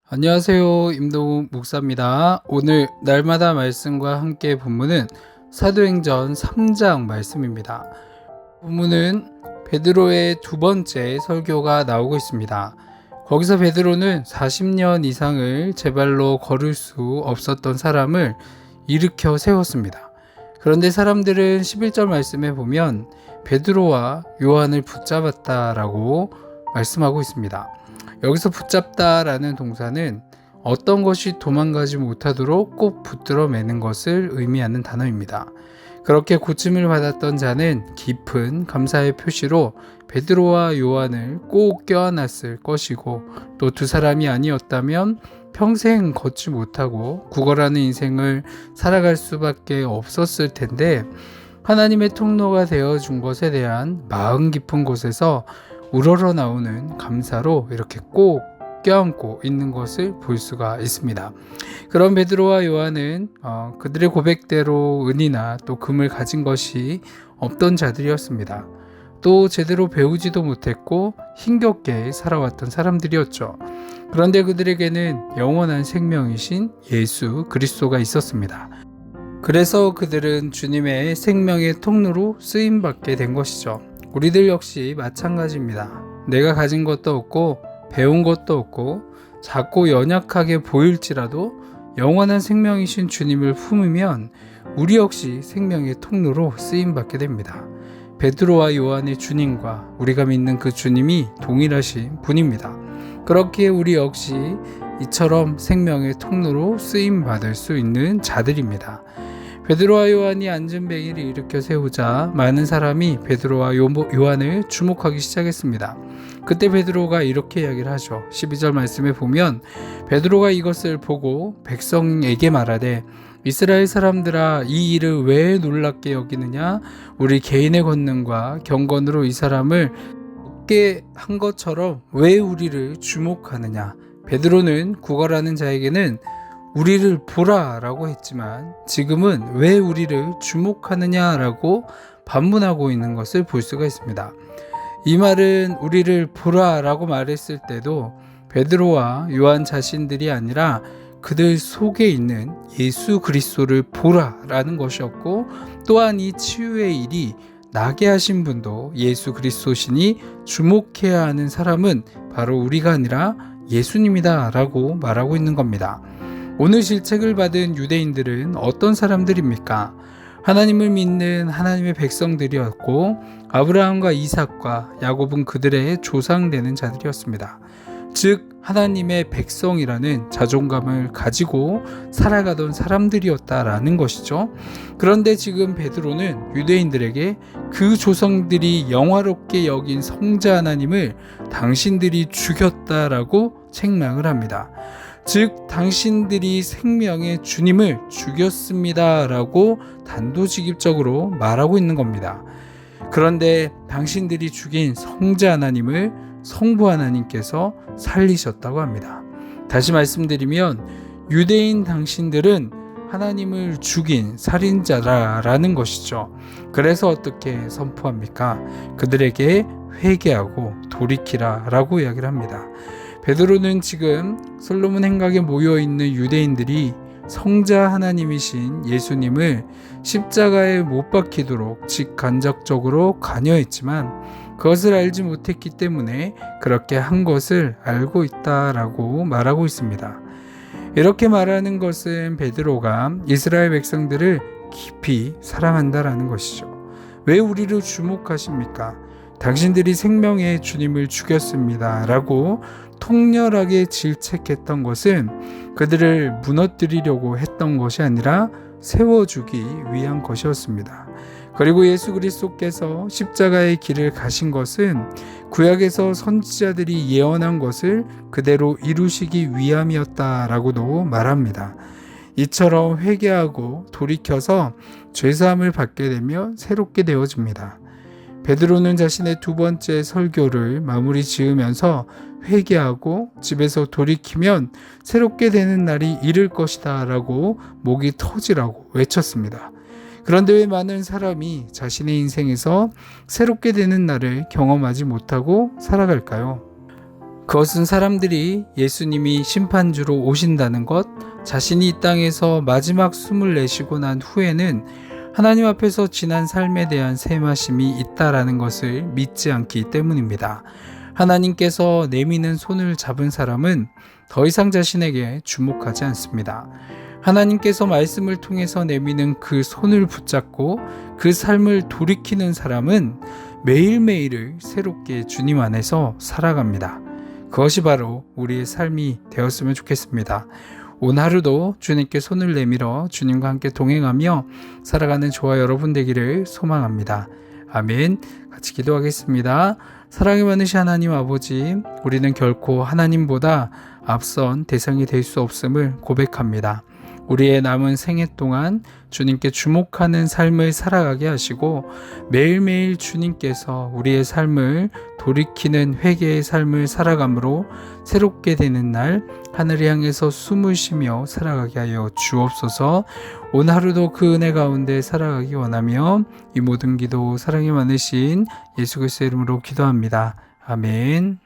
안녕하세요. 임동욱 목사입니다. 오늘 날마다 말씀과 함께 본문은 사도행전 3장 말씀입니다. 본문은 베드로의 두 번째 설교가 나오고 있습니다. 거기서 베드로는 40년 이상을 제 발로 걸을 수 없었던 사람을 일으켜 세웠습니다. 그런데 사람들은 11절 말씀에 보면 베드로와 요한을 붙잡았다라고 말씀하고 있습니다. 여기서 붙잡다라는 동사는 어떤 것이 도망가지 못하도록 꼭 붙들어 매는 것을 의미하는 단어입니다. 그렇게 고침을 받았던 자는 깊은 감사의 표시로 베드로와 요한을 꼭 껴안았을 것이고, 또 두 사람이 아니었다면 평생 걷지 못하고 구걸하는 인생을 살아갈 수밖에 없었을 텐데, 하나님의 통로가 되어준 것에 대한 마음 깊은 곳에서 우러러 나오는 감사로 이렇게 꼭 껴안고 있는 것을 볼 수가 있습니다. 그런 베드로와 요한은 그들의 고백대로 은이나 또 금을 가진 것이 없던 자들이었습니다. 또 제대로 배우지도 못했고 힘겹게 살아왔던 사람들이었죠. 그런데 그들에게는 영원한 생명이신 예수 그리스도가 있었습니다. 그래서 그들은 주님의 생명의 통로로 쓰임받게 된 것이죠. 우리들 역시 마찬가지입니다. 내가 가진 것도 없고 배운 것도 없고 작고 연약하게 보일지라도 영원한 생명이신 주님을 품으면 우리 역시 생명의 통로로 쓰임받게 됩니다. 베드로와 요한의 주님과 우리가 믿는 그 주님이 동일하신 분입니다. 그렇기에 우리 역시 이처럼 생명의 통로로 쓰임받을 수 있는 자들입니다. 베드로와 요한이 안전뱅이를 일으켜 세우자 많은 사람이 베드로와 요한을 주목하기 시작했습니다. 그때 베드로가 이렇게 이야기를 하죠. 12절 말씀에 보면 베드로가 이것을 보고 백성에게 말하되, 이스라엘 사람들아, 이 일을 왜 놀랍게 여기느냐? 우리 개인의 권능과 경건으로 이 사람을 얻게 한 것처럼 왜 우리를 주목하느냐? 베드로는 구걸하는 자에게는 우리를 보라 라고 했지만 지금은 왜 우리를 주목하느냐 라고 반문하고 있는 것을 볼 수가 있습니다. 이 말은 우리를 보라 라고 말했을 때도 베드로와 요한 자신들이 아니라 그들 속에 있는 예수 그리스도를 보라 라는 것이었고, 또한 이 치유의 일이 나게 하신 분도 예수 그리스도시니 주목해야 하는 사람은 바로 우리가 아니라 예수님이다 라고 말하고 있는 겁니다. 오늘 질책을 받은 유대인들은 어떤 사람들입니까? 하나님을 믿는 하나님의 백성들이었고, 아브라함과 이삭과 야곱은 그들의 조상되는 자들이었습니다. 즉 하나님의 백성이라는 자존감을 가지고 살아가던 사람들이었다라는 것이죠. 그런데 지금 베드로는 유대인들에게 그 조상들이 영화롭게 여긴 성자 하나님을 당신들이 죽였다라고 책망을 합니다. 즉 당신들이 생명의 주님을 죽였습니다 라고 단도직입적으로 말하고 있는 겁니다. 그런데 당신들이 죽인 성자 하나님을 성부 하나님께서 살리셨다고 합니다. 다시 말씀드리면 유대인 당신들은 하나님을 죽인 살인자라는 것이죠. 그래서 어떻게 선포합니까? 그들에게 회개하고 돌이키라 라고 이야기를 합니다. 베드로는 지금 솔로몬 행각에 모여있는 유대인들이 성자 하나님이신 예수님을 십자가에 못 박히도록 직간접적으로 관여했지만 그것을 알지 못했기 때문에 그렇게 한 것을 알고 있다라고 말하고 있습니다. 이렇게 말하는 것은 베드로가 이스라엘 백성들을 깊이 사랑한다라는 것이죠. 왜 우리를 주목하십니까? 당신들이 생명의 주님을 죽였습니다 라고 통렬하게 질책했던 것은 그들을 무너뜨리려고 했던 것이 아니라 세워주기 위한 것이었습니다. 그리고 예수 그리스도께서 십자가의 길을 가신 것은 구약에서 선지자들이 예언한 것을 그대로 이루시기 위함이었다라고도 말합니다. 이처럼 회개하고 돌이켜서 죄사함을 받게 되면 새롭게 되어집니다. 베드로는 자신의 두 번째 설교를 마무리 지으면서 회개하고 집에서 돌이키면 새롭게 되는 날이 이를 것이다 라고 목이 터지라고 외쳤습니다. 그런데 왜 많은 사람이 자신의 인생에서 새롭게 되는 날을 경험하지 못하고 살아갈까요? 그것은 사람들이 예수님이 심판주로 오신다는 것, 자신이 이 땅에서 마지막 숨을 내쉬고 난 후에는 하나님 앞에서 지난 삶에 대한 세마심이 있다라는 것을 믿지 않기 때문입니다. 하나님께서 내미는 손을 잡은 사람은 더 이상 자신에게 주목하지 않습니다. 하나님께서 말씀을 통해서 내미는 그 손을 붙잡고 그 삶을 돌이키는 사람은 매일매일을 새롭게 주님 안에서 살아갑니다. 그것이 바로 우리의 삶이 되었으면 좋겠습니다. 오늘 하루도 주님께 손을 내밀어 주님과 함께 동행하며 살아가는 저와 여러분 되기를 소망합니다. 아멘. 같이 기도하겠습니다. 사랑이 많으신 하나님 아버지, 우리는 결코 하나님보다 앞선 대상이 될 수 없음을 고백합니다. 우리의 남은 생애 동안 주님께 주목하는 삶을 살아가게 하시고 매일매일 주님께서 우리의 삶을 돌이키는 회개의 삶을 살아감으로 새롭게 되는 날 하늘을 향해서 숨을 쉬며 살아가게 하여 주옵소서. 오늘 하루도 그 은혜 가운데 살아가기 원하며 이 모든 기도 사랑이 많으신 예수 그리스도의 이름으로 기도합니다. 아멘.